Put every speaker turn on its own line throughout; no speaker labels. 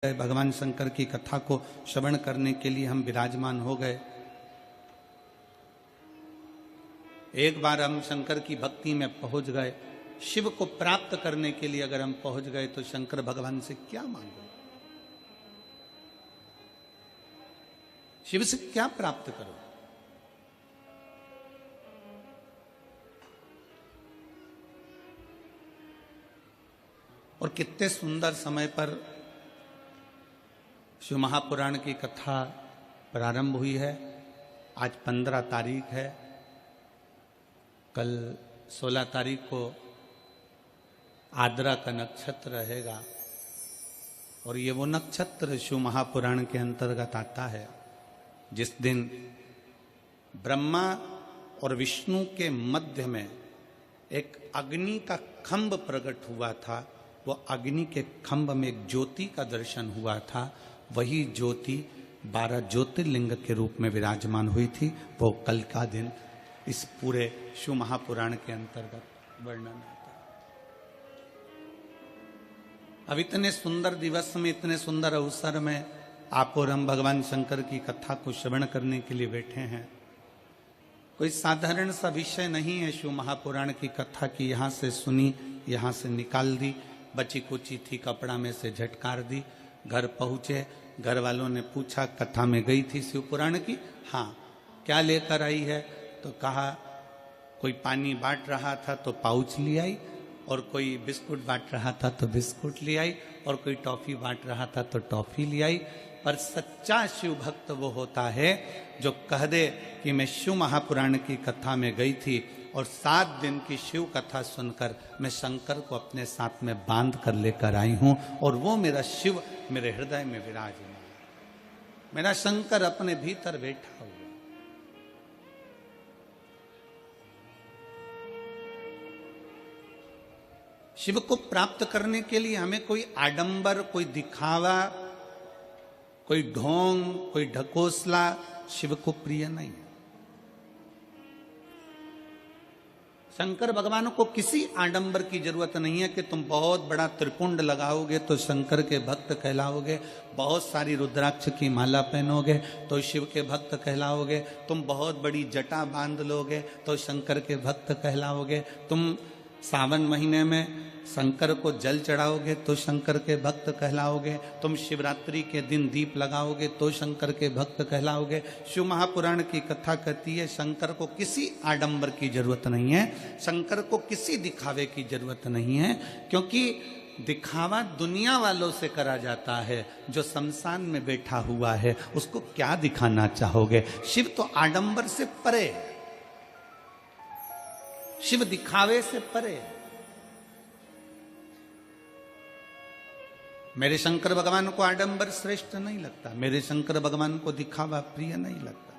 भगवान शंकर की कथा को श्रवण करने के लिए हम विराजमान हो गए। एक बार हम शंकर की भक्ति में पहुंच गए, शिव को प्राप्त करने के लिए अगर हम पहुंच गए तो शंकर भगवान से क्या मांगो, शिव से क्या प्राप्त करो। और कितने सुंदर समय पर शिव महापुराण की कथा प्रारंभ हुई है। आज 15 तारीख है, कल 16 तारीख को आद्रा का नक्षत्र रहेगा और ये वो नक्षत्र शिव महापुराण के अंतर्गत आता है जिस दिन ब्रह्मा और विष्णु के मध्य में एक अग्नि का खंभ प्रकट हुआ था। वो अग्नि के खंभ में एक ज्योति का दर्शन हुआ था। वही ज्योति 12 ज्योतिर्लिंग के रूप में विराजमान हुई थी। वो कल का दिन इस पूरे शिव महापुराण के अंतर्गत वर्णन आता है। अब इतने सुंदर दिवस में, इतने सुंदर अवसर में आप और हम भगवान शंकर की कथा को श्रवण करने के लिए बैठे हैं। कोई साधारण सा विषय नहीं है शिव महापुराण की कथा की। यहाँ से सुनी, यहाँ से निकाल दी, बची कुची थी कपड़ा में से झटकार दी, घर पहुंचे, घर वालों ने पूछा कथा में गई थी शिव पुराण की? हाँ। क्या लेकर आई है? तो कहा कोई पानी बांट रहा था तो पाउच ले आई, और कोई बिस्कुट बांट रहा था तो बिस्कुट ले आई, और कोई टॉफी बांट रहा था तो टॉफी ले आई। पर सच्चा शिव भक्त वो होता है जो कह दे कि मैं शिव महापुराण की कथा में गई थी और 7 दिन की शिव कथा सुनकर मैं शंकर को अपने साथ में बांध कर लेकर आई हूं, और वो मेरा शिव मेरे हृदय में विराजमान, मेरा शंकर अपने भीतर बैठा हुआ। शिव को प्राप्त करने के लिए हमें कोई आडंबर, कोई दिखावा, कोई ढोंग, कोई ढकोसला शिव को प्रिय नहीं है। शंकर भगवान को किसी आडंबर की जरूरत नहीं है कि तुम बहुत बड़ा त्रिपुंड लगाओगे तो शंकर के भक्त कहलाओगे, बहुत सारी रुद्राक्ष की माला पहनोगे तो शिव के भक्त कहलाओगे, तुम बहुत बड़ी जटा बांध लोगे तो शंकर के भक्त कहलाओगे, तुम सावन महीने में शंकर को जल चढ़ाओगे तो शंकर के भक्त कहलाओगे, तुम शिवरात्रि के दिन दीप लगाओगे तो शंकर के भक्त कहलाओगे। शिव महापुराण की कथा कहती है शंकर को किसी आडंबर की जरूरत नहीं है, शंकर को किसी दिखावे की जरूरत नहीं है, क्योंकि दिखावा दुनिया वालों से करा जाता है। जो शमशान में बैठा हुआ है उसको क्या दिखाना चाहोगे? शिव तो आडंबर से परे, शिव दिखावे से परे। मेरे शंकर भगवान को आडंबर श्रेष्ठ नहीं लगता, मेरे शंकर भगवान को दिखावा प्रिय नहीं लगता।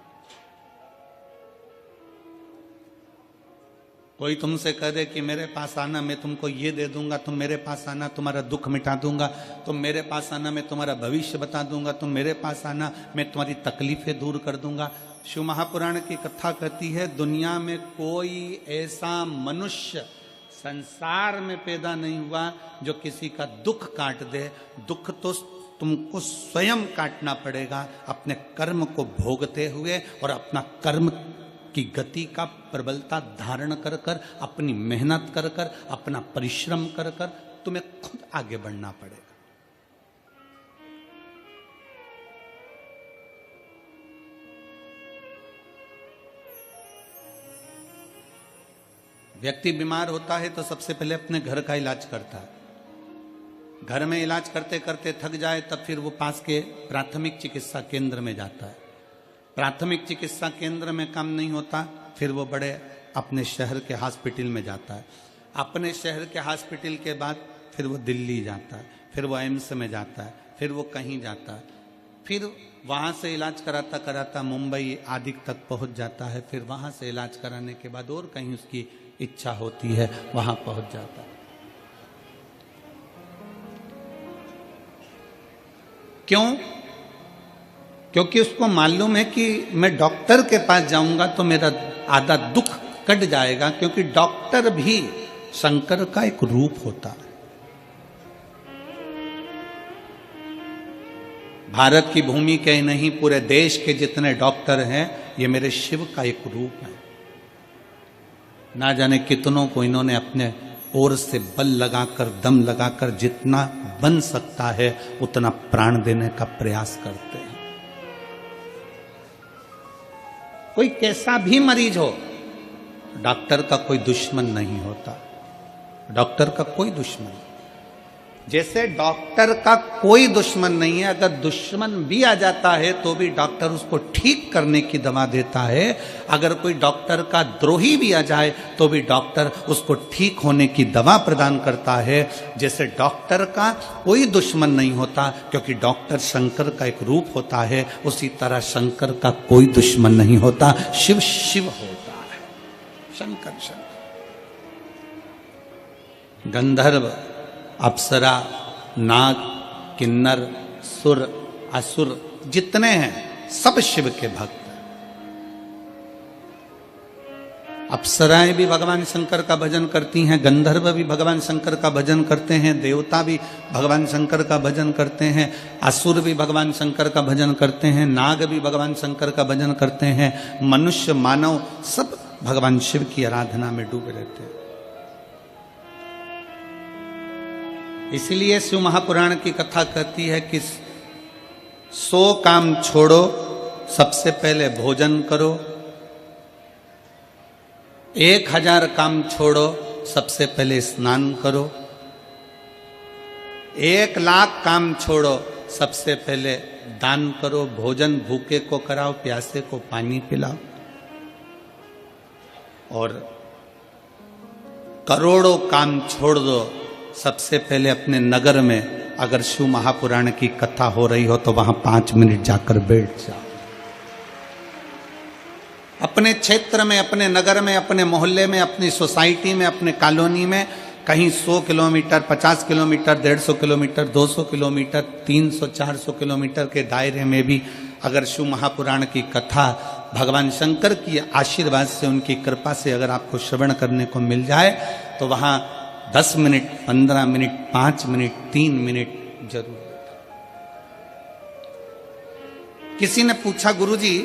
कोई तुमसे कह दे कि मेरे पास आना, मैं तुमको ये दे दूंगा, तुम मेरे पास आना तुम्हारा दुख मिटा दूंगा, तुम मेरे पास आना मैं तुम्हारा भविष्य बता दूंगा, तुम मेरे पास आना मैं तुम्हारी तकलीफें दूर कर दूंगा। शिव महापुराण की कथा कहती है दुनिया में कोई ऐसा मनुष्य संसार में पैदा नहीं हुआ जो किसी का दुख काट दे। दुख तो तुमको स्वयं काटना पड़ेगा अपने कर्म को भोगते हुए, और अपना कर्म की गति का प्रबलता धारण कर कर, अपनी मेहनत कर कर, अपना परिश्रम कर कर तुम्हें खुद आगे बढ़ना पड़ेगा। व्यक्ति बीमार होता है तो सबसे पहले अपने घर का इलाज करता है। घर में इलाज करते करते थक जाए तब फिर वो पास के प्राथमिक चिकित्सा केंद्र में जाता है। प्राथमिक चिकित्सा केंद्र में काम नहीं होता, फिर वो बड़े अपने शहर के हॉस्पिटल में जाता है। अपने शहर के हॉस्पिटल के बाद फिर वो दिल्ली जाता है, फिर वो एम्स में जाता है, फिर वो कहीं जाता है, फिर वहाँ से इलाज कराता कराता मुंबई आदि तक पहुँच जाता है, फिर वहाँ से इलाज कराने के बाद और कहीं उसकी इच्छा होती है वहां पहुंच जाता है। क्यों? क्योंकि उसको मालूम है कि मैं डॉक्टर के पास जाऊंगा तो मेरा आधा दुख कट जाएगा, क्योंकि डॉक्टर भी शंकर का एक रूप होता है। भारत की भूमि के ही नहीं, पूरे देश के जितने डॉक्टर हैं, ये मेरे शिव का एक रूप है। ना जाने कितनों को इन्होंने अपने ओर से बल लगाकर, दम लगाकर, जितना बन सकता है उतना प्राण देने का प्रयास करते हैं। कोई कैसा भी मरीज हो, डॉक्टर का कोई दुश्मन नहीं होता। डॉक्टर का कोई दुश्मन, जैसे डॉक्टर का कोई दुश्मन नहीं है, अगर दुश्मन भी आ जाता है तो भी डॉक्टर उसको ठीक करने की दवा देता है। अगर कोई डॉक्टर का द्रोही भी आ जाए तो भी डॉक्टर उसको ठीक होने की दवा प्रदान करता है। जैसे डॉक्टर का कोई दुश्मन नहीं होता, क्योंकि डॉक्टर शंकर का एक रूप होता है, उसी तरह शंकर का कोई दुश्मन नहीं होता। शिव शिव होता है, शंकर शंकर। गंधर्व, अप्सरा, नाग, किन्नर, सुर, असुर जितने हैं सब शिव के भक्त हैं। अप्सराएं भी भगवान शंकर का भजन करती हैं, गंधर्व भी भगवान शंकर का भजन करते हैं, देवता भी भगवान शंकर का भजन करते हैं, असुर भी भगवान शंकर का भजन करते हैं, नाग भी भगवान शंकर का भजन करते हैं, मनुष्य मानव सब भगवान शिव की आराधना में डूबे रहते हैं। इसलिए शिव महापुराण की कथा कहती है कि 100 काम छोड़ो, सबसे पहले भोजन करो। 1000 काम छोड़ो, सबसे पहले स्नान करो। 1,00,000 काम छोड़ो, सबसे पहले दान करो। भोजन भूखे को कराओ, प्यासे को पानी पिलाओ। और करोड़ों काम छोड़ दो, सबसे पहले अपने नगर में अगर शिव महापुराण की कथा हो रही हो तो वहां 5 मिनट जाकर बैठ जाओ। अपने क्षेत्र में, अपने नगर में, अपने मोहल्ले में, अपनी सोसाइटी में, अपने कॉलोनी में कहीं 100 kilometre, 50 kilometre, 150 kilometre, 200 kilometre, 300, 400 kilometre के दायरे में भी अगर शिव महापुराण की कथा भगवान शंकर की आशीर्वाद से, उनकी कृपा से अगर आपको श्रवण करने को मिल जाए तो वहां 10 मिनट, 15 मिनट, 5 मिनट, 3 मिनट जरूर। किसी ने पूछा, गुरुजी